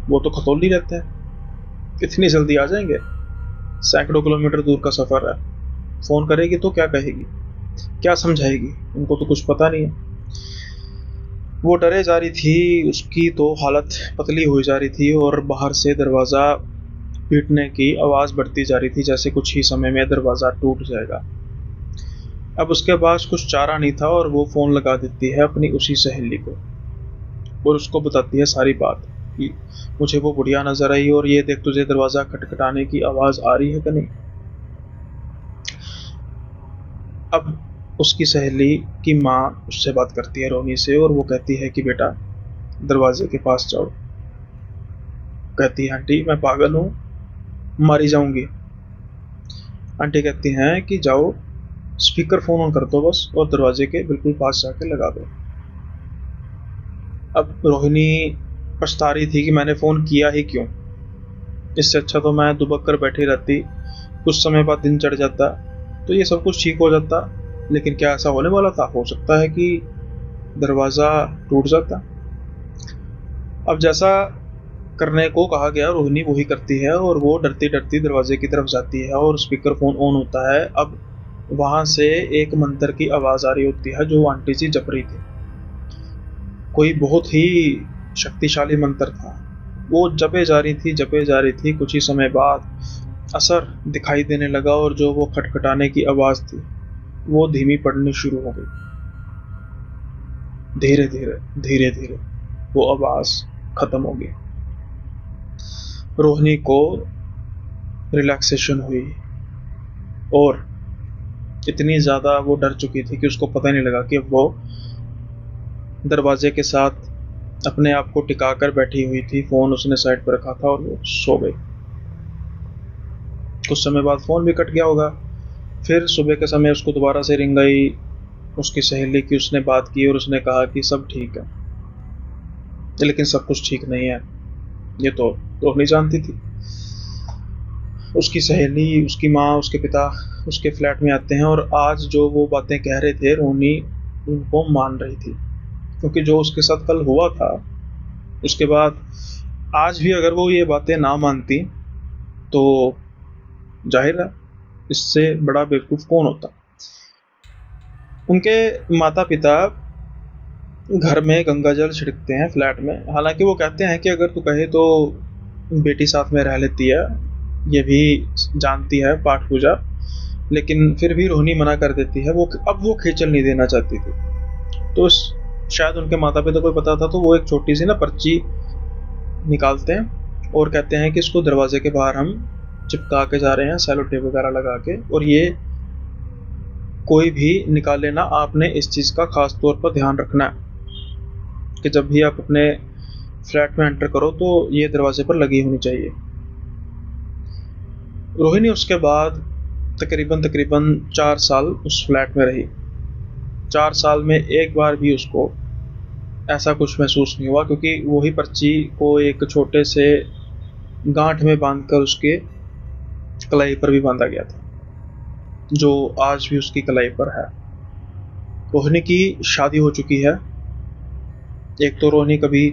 वो तो खतौली रहते हैं, इतनी जल्दी आ जाएंगे? सैकड़ों किलोमीटर दूर का सफर है। फोन करेगी तो क्या कहेगी, क्या समझाएगी? उनको तो कुछ पता नहीं है। वो डरे जा रही थी, उसकी तो हालत पतली हुई जा रही थी और बाहर से दरवाजा पीटने की आवाज बढ़ती जा रही थी, जैसे कुछ ही समय में दरवाजा टूट जाएगा। अब उसके पास कुछ चारा नहीं था और वो फोन लगा देती है अपनी उसी सहेली को और उसको बताती है सारी बात कि मुझे वो बुढ़िया नजर आई और ये देख, तुझे दरवाजा खटखटाने की आवाज आ रही है कि नहीं। अब उसकी सहेली की माँ उससे बात करती है, रोनी से, और वो कहती है कि बेटा दरवाजे के पास जाओ। कहती है आंटी मैं पागल हूँ, मारी जाऊंगी। आंटी कहती हैं कि जाओ, स्पीकर फोन ऑन कर दो बस और दरवाजे के बिल्कुल पास जाके लगा दो। अब रोहिणी पछता रही थी कि मैंने फोन किया ही क्यों, इससे अच्छा तो मैं दुबक कर बैठी रहती, कुछ समय बाद दिन चढ़ जाता तो ये सब कुछ ठीक हो जाता। लेकिन क्या ऐसा होने वाला था? हो सकता है कि दरवाजा टूट जाता। अब जैसा करने को कहा गया रोहिणी वही करती है और वो डरती डरती दरवाजे की तरफ जाती है और स्पीकर फोन ऑन होता है। अब वहां से एक मंत्र की आवाज आ रही होती है जो आंटी जी जप रही थी। कोई बहुत ही शक्तिशाली मंत्र था। वो जपे जा रही थी, जपे जा रही थी। कुछ ही समय बाद असर दिखाई देने लगा और जो वो खटखटाने की आवाज थी वो धीमी पड़नी शुरू हो गई। धीरे धीरे धीरे धीरे वो आवाज खत्म हो गई। रोहिणी को रिलैक्सेशन हुई और इतनी ज्यादा वो डर चुकी थी कि उसको पता नहीं लगा कि वो दरवाजे के साथ अपने आप को टिका कर बैठी हुई थी। फोन उसने साइड पर रखा था और वो सो गई। कुछ समय बाद फोन भी कट गया होगा। फिर सुबह के समय उसको दोबारा से रिंग आई। उसकी सहेली की उसने बात की और उसने कहा कि सब ठीक है, लेकिन सब कुछ ठीक नहीं है। ये तो रोहिणी जानती थी। उसकी सहेली, उसकी माँ, उसके पिता उसके फ्लैट में आते हैं और आज जो वो बातें कह रहे थे रोहिणी उनको मान रही थी, क्योंकि जो उसके साथ कल हुआ था उसके बाद आज भी अगर वो ये बातें ना मानती तो जाहिर है इससे बड़ा बेवकूफ कौन होता। उनके माता पिता घर में गंगा जल छिड़कते हैं फ्लैट में। हालांकि वो कहते हैं कि अगर तू कहे तो बेटी साथ में रह लेती है, ये भी जानती है पाठ पूजा, लेकिन फिर भी रोहिणी मना कर देती है। वो अब वो खेचल नहीं देना चाहती थी। तो शायद उनके माता पिता को पता था, तो वो एक छोटी सी ना पर्ची निकालते हैं और कहते हैं कि इसको दरवाजे के बाहर हम चिपका के जा रहे हैं, सेलो टेप वगैरह लगा के, और ये कोई भी निकाले ना, आपने इस चीज का खास तौर पर ध्यान रखना है कि जब भी आप अपने फ्लैट में एंटर करो तो ये दरवाजे पर लगी होनी चाहिए। रोहिणी उसके बाद तकरीबन तकरीबन 4 साल उस फ्लैट में रही। 4 साल में एक बार भी उसको ऐसा कुछ महसूस नहीं हुआ, क्योंकि वही पर्ची को एक छोटे से गांठ में बांधकर उसके कलाई पर भी बांधा गया था, जो आज भी उसकी कलाई पर है। रोहिणी की शादी हो चुकी है। एक तो रोहिणी कभी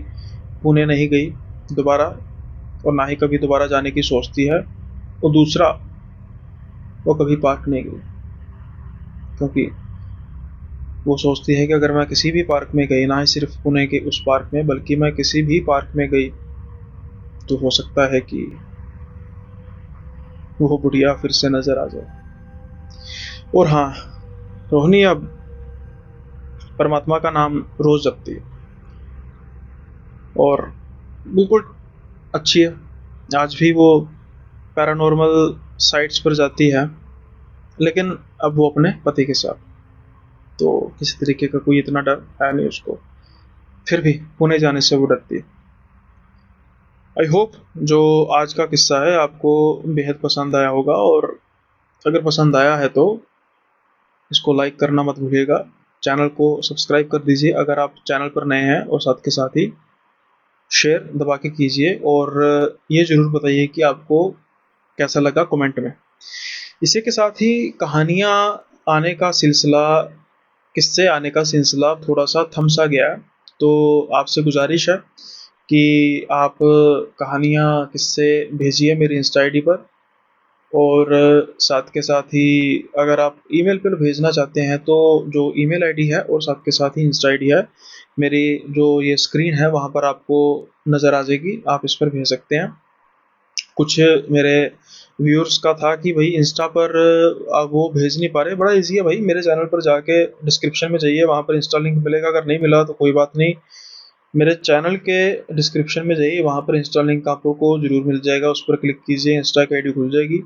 पुणे नहीं गई दोबारा, और ना ही कभी दोबारा जाने की सोचती है, और दूसरा वो कभी पार्क नहीं गई, क्योंकि वो सोचती है कि अगर मैं किसी भी पार्क में गई, ना ही सिर्फ पुणे के उस पार्क में बल्कि मैं किसी भी पार्क में गई, तो हो सकता है कि वो बुढ़िया फिर से नजर आ जाए। और हाँ, रोहिणी अब परमात्मा का नाम रोज जपती है और बिल्कुल अच्छी है। आज भी वो पैरानॉर्मल साइट्स पर जाती है, लेकिन अब वो अपने पति के साथ, तो किसी तरीके का कोई इतना डर है नहीं उसको। फिर भी पुणे जाने से वो डरती है। आई होप जो आज का किस्सा है आपको बेहद पसंद आया होगा, और अगर पसंद आया है तो इसको लाइक करना मत भूलिएगा। चैनल को सब्सक्राइब कर दीजिए अगर आप चैनल पर नए हैं, और साथ के साथ ही शेयर दबा के कीजिए, और ये ज़रूर बताइए कि आपको कैसा लगा कमेंट में। इसी के साथ ही कहानियाँ आने का सिलसिला, किस्से आने का सिलसिला थोड़ा सा थम सा गया है, तो आपसे गुजारिश है कि आप कहानियाँ किस्से भेजिए मेरी इंस्टा आईडी पर, और साथ के साथ ही अगर आप ईमेल पर भेजना चाहते हैं तो जो ईमेल आईडी है और साथ के साथ ही इंस्टा आईडी है, मेरी जो ये स्क्रीन है वहाँ पर आपको नज़र आ जाएगी, आप इस पर भेज सकते हैं। कुछ मेरे व्यूअर्स का था कि भाई इंस्टा पर आप वो भेज नहीं पा रहे। बड़ा इजी है भाई, मेरे चैनल पर जाके डिस्क्रिप्शन में जाइए, वहाँ पर इंस्टा लिंक मिलेगा। अगर नहीं मिला तो कोई बात नहीं, मेरे चैनल के डिस्क्रिप्शन में जाइए, वहाँ पर इंस्टा लिंक आपको ज़रूर मिल जाएगा। उस पर क्लिक कीजिए, इंस्टा की आईडी खुल जाएगी,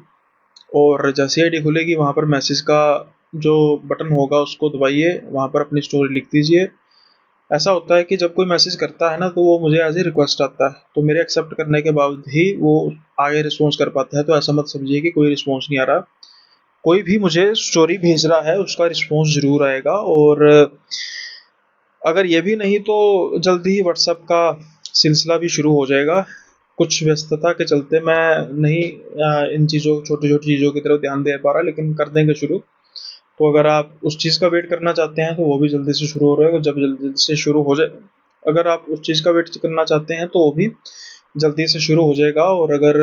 और जैसे आईडी खुलेगी वहाँ पर मैसेज का जो बटन होगा उसको दबाइए, वहाँ पर अपनी स्टोरी लिख दीजिए। ऐसा होता है कि जब कोई मैसेज करता है ना, तो वो मुझे एज ए रिक्वेस्ट आता है, तो मेरे एक्सेप्ट करने के बाद ही वो आगे रिस्पॉन्स कर पाता है। तो ऐसा मत समझिए कि कोई रिस्पॉन्स नहीं आ रहा, कोई भी मुझे स्टोरी भेज रहा है उसका रिस्पॉन्स ज़रूर आएगा। और अगर ये भी नहीं तो जल्दी ही व्हाट्सएप का सिलसिला भी शुरू हो जाएगा। कुछ व्यस्तता के चलते मैं नहीं इन चीज़ों, छोटी छोटी चीज़ों की तरफ ध्यान दे पा रहा, लेकिन कर देंगे शुरू। तो अगर आप उस चीज़ का वेट करना चाहते हैं तो वो भी जल्दी से शुरू हो रहेगा। जब जल्दी से शुरू हो जाए, अगर आप उस चीज़ का वेट करना चाहते हैं तो वो भी जल्दी से शुरू हो जाएगा। और अगर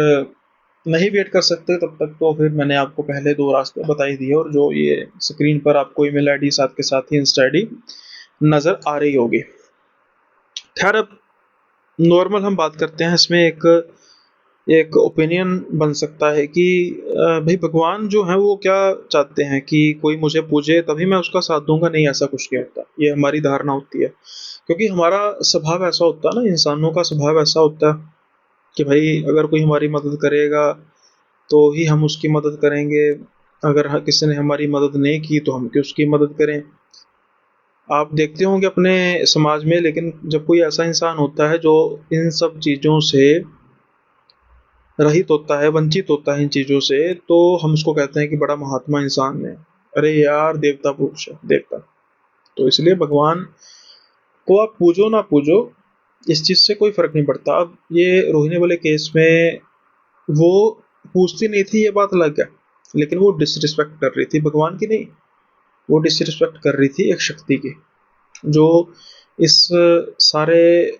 नहीं वेट कर सकते तब तक, तो फिर मैंने आपको पहले दो रास्ते बता ही दिए, और जो ये स्क्रीन पर आपको ईमेल आईडी साथ के साथ ही इंस्टा आईडी नज़र आ रही होगी। खैर, अब नॉर्मल हम बात करते हैं। इसमें एक एक ओपिनियन बन सकता है कि भाई भगवान जो है वो क्या चाहते हैं कि कोई मुझे पूजे तभी मैं उसका साथ दूंगा। नहीं, ऐसा कुछ नहीं होता, ये हमारी धारणा होती है। क्योंकि हमारा स्वभाव ऐसा होता है ना, इंसानों का स्वभाव ऐसा होता है कि भाई अगर कोई हमारी मदद करेगा तो ही हम उसकी मदद करेंगे, अगर किसी ने हमारी मदद नहीं की तो हम क्यों उसकी मदद करें। आप देखते होंगे अपने समाज में, लेकिन जब कोई ऐसा इंसान होता है जो इन सब चीज़ों से रहित होता है, वंचित होता है इन चीज़ों से, तो हम उसको कहते हैं कि बड़ा महात्मा इंसान है। अरे यार, देवता पुरुष है, देवता। तो इसलिए भगवान को आप पूजो ना पूजो, इस चीज़ से कोई फर्क नहीं पड़ता। अब ये रोहिणी वाले केस में वो पूछती नहीं थी, ये बात अलग है, लेकिन वो डिसरिस्पेक्ट कर रही थी भगवान की नहीं, वो डिसरिस्पेक्ट कर रही थी एक शक्ति की, जो इस सारे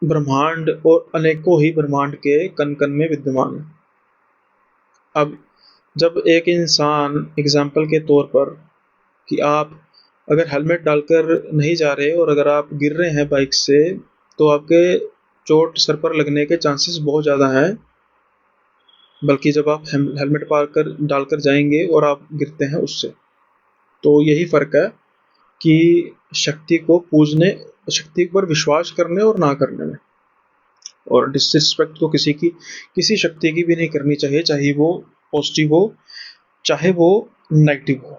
ब्रह्मांड और अनेकों ही ब्रह्मांड के कण कण में विद्यमान है। अब जब एक इंसान, एग्जाम्पल के तौर पर, कि आप अगर हेलमेट डालकर नहीं जा रहे और अगर आप गिर रहे हैं बाइक से, तो आपके चोट सर पर लगने के चांसेस बहुत ज़्यादा हैं। बल्कि जब आप हेलमेट पाकर डालकर जाएंगे और आप गिरते हैं उससे, तो यही फ़र्क है कि शक्ति को पूजने, शक्ति पर विश्वास करने और ना करने में। और डिसरिस्पेक्ट तो किसी शक्ति की भी नहीं करनी चाहिए, चाहे वो पॉजिटिव हो चाहे वो नेगेटिव हो।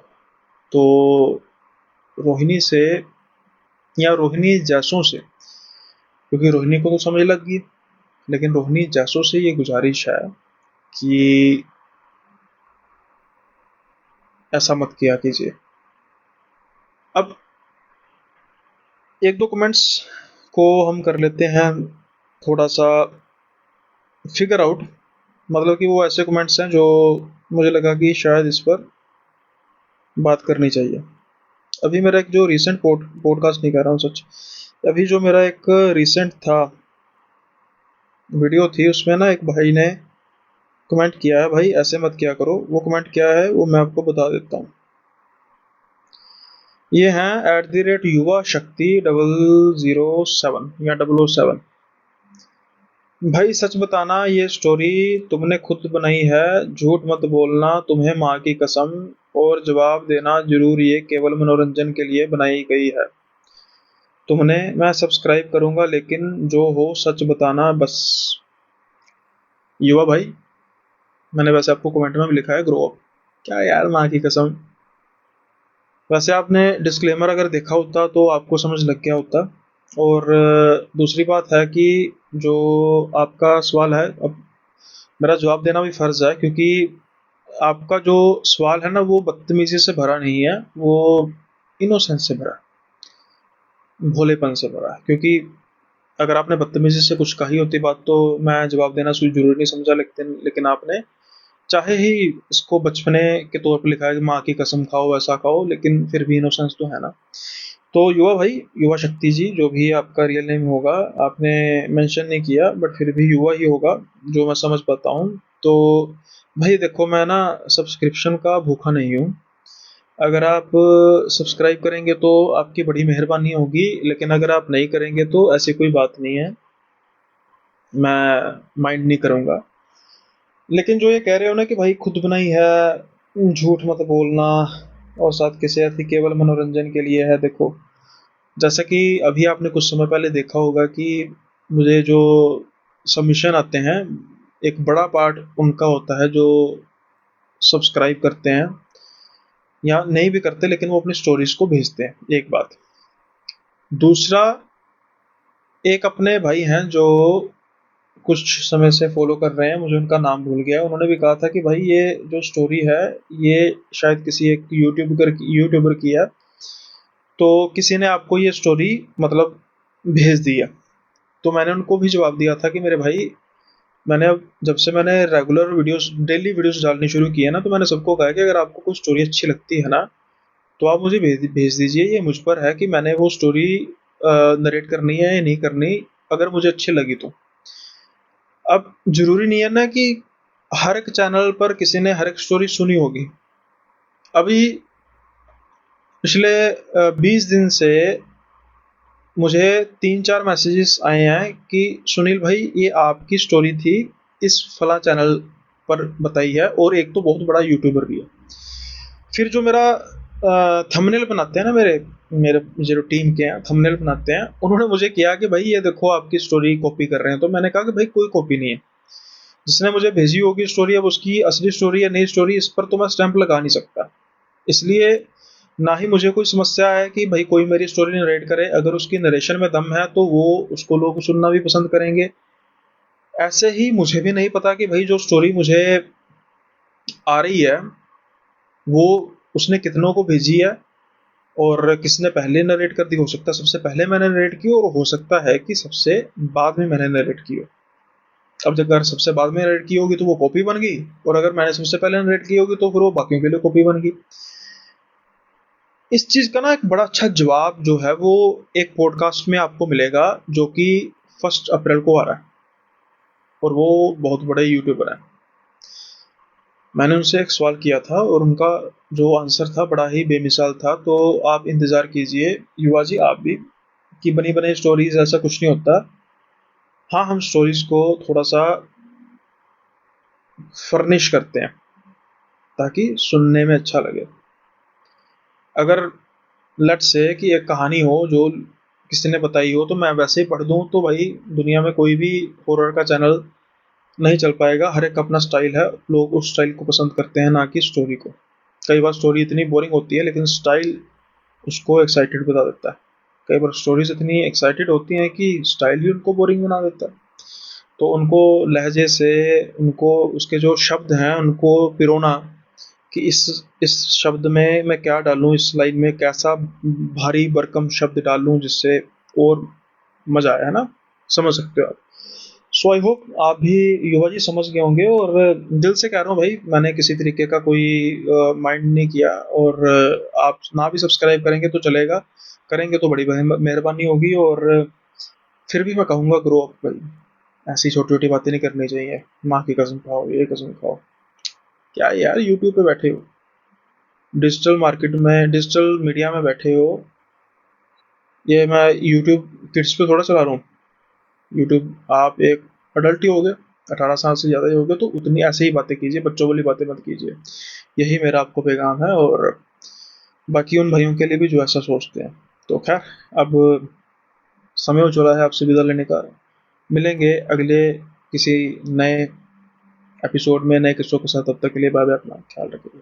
तो रोहिणी से या रोहिणी जैसों से, क्योंकि रोहिणी को तो समझ लग गई, लेकिन रोहिणी जैसों से ये गुजारिश है कि ऐसा मत किया कीजिए। अब एक दो कमेंट्स को हम कर लेते हैं थोड़ा सा फिगर आउट, मतलब कि वो ऐसे कमेंट्स हैं जो मुझे लगा कि शायद इस पर बात करनी चाहिए। अभी मेरा एक जो रिसेंट पॉडकास्ट नहीं कर रहा हूँ सच, अभी जो मेरा एक रिसेंट था वीडियो थी, उसमें ना एक भाई ने कमेंट किया है, भाई ऐसे मत किया करो। वो कमेंट क्या है वो मैं आपको बता देता हूँ। ये हैं @युवा शक्ति 007 या 007। भाई सच बताना, ये स्टोरी तुमने खुद बनाई है, झूठ मत बोलना, तुम्हें माँ की कसम, और जवाब देना जरूर, ये केवल मनोरंजन के लिए बनाई गई है। तुमने, मैं सब्सक्राइब करूंगा, लेकिन जो हो सच बताना बस। युवा भाई, मैंने वैसे आपको कमेंट में भी लिखा है ग्रो अप। क्या यार, माँ की कसम। वैसे आपने डिस्क्लेमर अगर देखा होता तो आपको समझ लग गया होता। और दूसरी बात है कि जो आपका सवाल है, अब मेरा जवाब देना भी फ़र्ज़ है, क्योंकि आपका जो सवाल है ना वो बदतमीजी से भरा नहीं है, वो इनोसेंस से भरा है, भोलेपन से भरा है। क्योंकि अगर आपने बदतमीजी से कुछ कही होती बात तो मैं जवाब देना कोई जरूरी नहीं समझा, लेकिन लेकिन आपने चाहे ही इसको बचपने के तौर पे लिखा है कि माँ की कसम खाओ ऐसा खाओ, लेकिन फिर भी इनोसेंस तो है ना। तो युवा भाई, युवा शक्ति जी, जो भी आपका रियल नेम होगा, आपने मेंशन नहीं किया बट फिर भी युवा ही होगा जो मैं समझ पाता हूँ। तो भाई देखो, मैं ना सब्सक्रिप्शन का भूखा नहीं हूँ। अगर आप सब्सक्राइब करेंगे तो आपकी बड़ी मेहरबानी होगी, लेकिन अगर आप नहीं करेंगे तो ऐसी कोई बात नहीं है, मैं माइंड नहीं करूँगा। लेकिन जो ये कह रहे हो ना कि भाई खुद बनाई है, झूठ मत बोलना, और साथ की सेहत ही केवल मनोरंजन के लिए है। देखो, जैसा कि अभी आपने कुछ समय पहले देखा होगा कि मुझे जो सबमिशन आते हैं, एक बड़ा पार्ट उनका होता है जो सब्सक्राइब करते हैं या नहीं भी करते, लेकिन वो अपनी स्टोरीज को भेजते हैं। एक बात। दूसरा, एक अपने भाई हैं जो कुछ समय से फॉलो कर रहे हैं, मुझे उनका नाम भूल गया, उन्होंने भी कहा था कि भाई ये जो स्टोरी है ये शायद किसी एक यूट्यूबर की है, तो किसी ने आपको ये स्टोरी मतलब भेज दी है। तो मैंने उनको भी जवाब दिया था कि मेरे भाई, मैंने अब जब से मैंने रेगुलर वीडियोस, डेली वीडियोस डालनी शुरू की है ना, तो मैंने सबको कहा कि अगर आपको कोई स्टोरी अच्छी लगती है ना तो आप मुझे भेज दीजिए, ये मुझ पर है कि मैंने वो स्टोरी नरेट करनी है या नहीं करनी, अगर मुझे अच्छी लगी तो। अब जरूरी नहीं है ना कि हर एक चैनल पर किसी ने हर एक स्टोरी सुनी होगी। अभी पिछले 20 दिन से मुझे 3-4 मैसेजेस आए हैं कि सुनील भाई ये आपकी स्टोरी थी, इस फला चैनल पर बताई है, और एक तो बहुत बड़ा यूट्यूबर भी है। फिर जो मेरा थंबनेल बनाते हैं ना, मेरे मेरे जो टीम के हैं थंबनेल बनाते हैं, उन्होंने मुझे किया कि भाई ये देखो आपकी स्टोरी कॉपी कर रहे हैं। तो मैंने कहा कि भाई कोई कॉपी नहीं है, जिसने मुझे भेजी होगी स्टोरी, अब उसकी असली स्टोरी या नई स्टोरी, इस पर तो मैं स्टैंप लगा नहीं सकता। इसलिए ना ही मुझे कोई समस्या है कि भाई कोई मेरी स्टोरी नरेट करे, अगर उसकी नरेशन में दम है तो वो उसको लोग सुनना भी पसंद करेंगे। ऐसे ही मुझे भी नहीं पता कि भाई जो स्टोरी मुझे आ रही है वो उसने कितनों को भेजी है और किसने पहले नरेट कर दी। हो सकता है सबसे पहले मैंने नरेट की हो, और हो सकता है कि सबसे बाद में मैंने नरेट की हो। अब जब अगर सबसे बाद में नरेट की होगी तो वो कॉपी बन गई, और अगर मैंने सबसे पहले नरेट की होगी तो फिर वो बाकियों के लिए कॉपी बन गई। इस चीज का ना एक बड़ा अच्छा जवाब जो है वो एक पॉडकास्ट में आपको मिलेगा, जो कि 1 अप्रैल को आ रहा है, और वो बहुत बड़े यूट्यूबर हैं। मैंने उनसे एक सवाल किया था और उनका जो आंसर था बड़ा ही बेमिसाल था। तो आप इंतजार कीजिए युवा जी, आप भी, कि बनी बनी स्टोरीज ऐसा कुछ नहीं होता। हाँ, हम स्टोरीज को थोड़ा सा फर्निश करते हैं ताकि सुनने में अच्छा लगे। अगर लेट से कि एक कहानी हो जो किसी ने बताई हो तो मैं वैसे ही पढ़ दूं, तो भाई दुनिया में कोई भी हॉरर का चैनल नहीं चल पाएगा। हर एक का अपना स्टाइल है, लोग उस स्टाइल को पसंद करते हैं, ना कि स्टोरी को। कई बार स्टोरी इतनी बोरिंग होती है लेकिन स्टाइल उसको एक्साइटेड बता देता है। कई बार स्टोरीज इतनी एक्साइटेड होती हैं कि स्टाइल ही उनको बोरिंग बना देता है। तो उनको लहजे से, उनको उसके जो शब्द हैं उनको पिरोना, कि इस शब्द में मैं क्या डालूं, इस लाइन में कैसा भारी भरकम शब्द डालूं जिससे और मजा आए, है ना। समझ सकते हो आप। सो आई होप आप भी युवा जी समझ गए होंगे, और दिल से कह रहा हूँ भाई, मैंने किसी तरीके का कोई माइंड नहीं किया। और आप ना भी सब्सक्राइब करेंगे तो चलेगा, करेंगे तो बड़ी मेहरबानी होगी। और फिर भी मैं कहूँगा ग्रो अप भाई, ऐसी छोटी छोटी बातें नहीं करनी चाहिए। माँ की कसम खाओ, ये कसम खाओ, क्या यार यूट्यूब पे बैठे हो, डिजिटल मार्केट में, डिजिटल मीडिया में बैठे हो। ये मैं यूट्यूब किड्स पे थोड़ा चला रहा हूँ। यूट्यूब आप एक अडल्ट ही हो गए, 18 साल से ज़्यादा ही हो गए, तो उतनी ऐसे ही बातें कीजिए, बच्चों वाली बातें मत कीजिए। यही मेरा आपको पैगाम है, और बाकी उन भाइयों के लिए भी जो ऐसा सोचते हैं। तो खैर, अब समय हो चला है आपसे विदा लेने का। मिलेंगे अगले किसी नए एपिसोड में नए किस्सों के साथ। तब तक के लिए बाय बाय, अपना ख्याल रखिए।